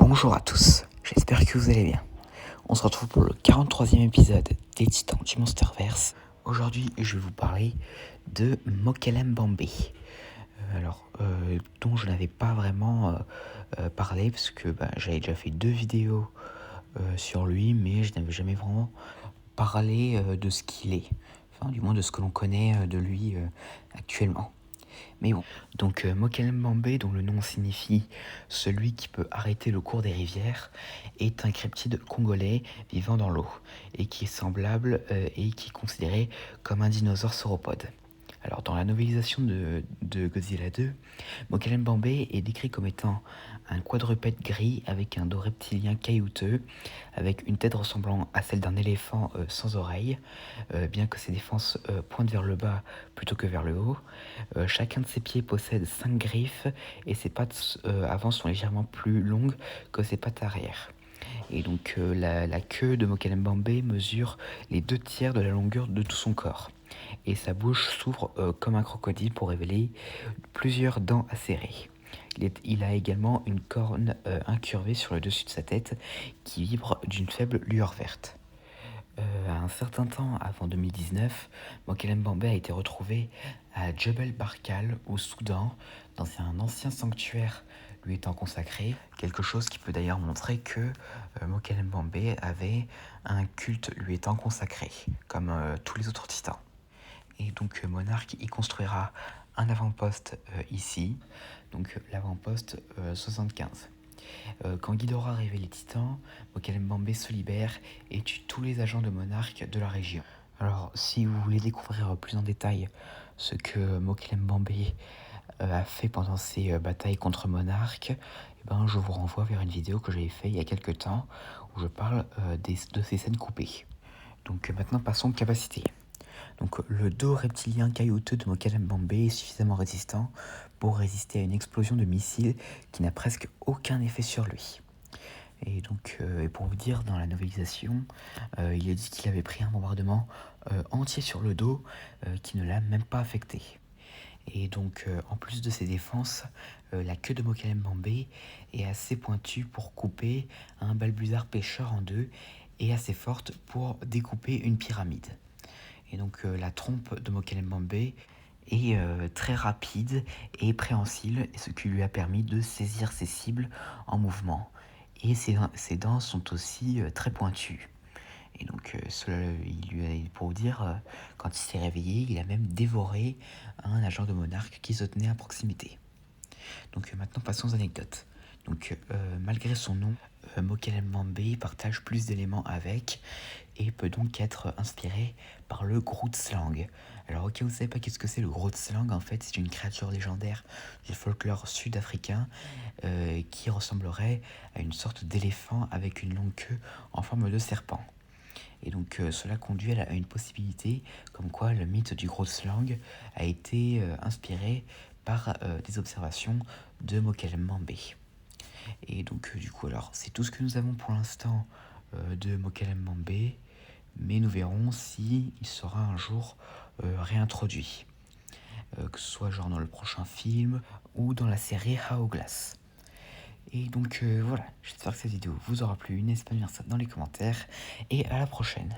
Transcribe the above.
Bonjour à tous, j'espère que vous allez bien. On se retrouve pour le 43e épisode des Titans du Monsterverse. Aujourd'hui, je vais vous parler de Mokele Mbambe. Dont je n'avais pas vraiment parlé parce que j'avais déjà fait 2 vidéos sur lui, mais je n'avais jamais vraiment parlé de ce qu'il est. Enfin, du moins de ce que l'on connaît de lui actuellement. Mais bon, donc Mokele Mbambe, dont le nom signifie celui qui peut arrêter le cours des rivières, est un cryptide congolais vivant dans l'eau et qui est semblable et qui est considéré comme un dinosaure sauropode. Alors dans la novélisation de Godzilla 2, Mokele Mbambe est décrit comme étant un quadrupède gris avec un dos reptilien caillouteux, avec une tête ressemblant à celle d'un éléphant sans oreilles, bien que ses défenses pointent vers le bas plutôt que vers le haut. Chacun de ses pieds possède 5 griffes et ses pattes avant sont légèrement plus longues que ses pattes arrière. Et donc la queue de Mokele Mbambe mesure les 2/3 de la longueur de tout son corps. Et sa bouche s'ouvre comme un crocodile pour révéler plusieurs dents acérées. Il a également une corne incurvée sur le dessus de sa tête qui vibre d'une faible lueur verte. À un certain temps avant 2019, Mokele Mbambe a été retrouvé à Djebel Barkal au Soudan, dans un ancien sanctuaire lui étant consacré, quelque chose qui peut d'ailleurs montrer que Mokele Mbambe avait un culte lui étant consacré, comme tous les autres titans. Et donc Monarch y construira un avant-poste ici, donc l'avant-poste 75. Quand Ghidorah révèle les titans, Mokele Mbambe se libère et tue tous les agents de Monarch de la région. Alors si vous voulez découvrir plus en détail ce que Mokele Mbambe a fait pendant ses batailles contre Monarch, je vous renvoie vers une vidéo que j'avais fait il y a quelques temps où je parle de ces scènes coupées. Donc maintenant passons aux capacités. Donc le dos reptilien caillouteux de Mokele Mbambe est suffisamment résistant pour résister à une explosion de missiles qui n'a presque aucun effet sur lui. Et donc, pour vous dire, dans la novélisation, il a dit qu'il avait pris un bombardement entier sur le dos qui ne l'a même pas affecté. Et donc, en plus de ses défenses, la queue de Mokele Mbambe est assez pointue pour couper un balbuzard pêcheur en deux et assez forte pour découper une pyramide. Et donc la trompe de Mokele Mbambe est très rapide et préhensile, ce qui lui a permis de saisir ses cibles en mouvement. Et ses dents sont aussi très pointues. Et donc pour vous dire, quand il s'est réveillé, il a même dévoré un agent de Monarch qui se tenait à proximité. Donc maintenant passons aux anecdotes. Donc malgré son nom, Mokele Mbambe partage plus d'éléments avec et peut donc être inspiré par le Grootslang. Alors ok, vous savez pas qu'est-ce que c'est le Grootslang, en fait c'est une créature légendaire du folklore sud-africain qui ressemblerait à une sorte d'éléphant avec une longue queue en forme de serpent. Et donc cela conduit à une possibilité comme quoi le mythe du Grootslang a été inspiré par des observations de Mokele Mbambe. Et donc du coup alors c'est tout ce que nous avons pour l'instant de Mokele Mbambe, mais nous verrons si il sera un jour réintroduit, que ce soit genre dans le prochain film ou dans la série Hourglass. Et donc voilà, j'espère que cette vidéo vous aura plu, n'hésitez pas à me dire ça dans les commentaires et à la prochaine.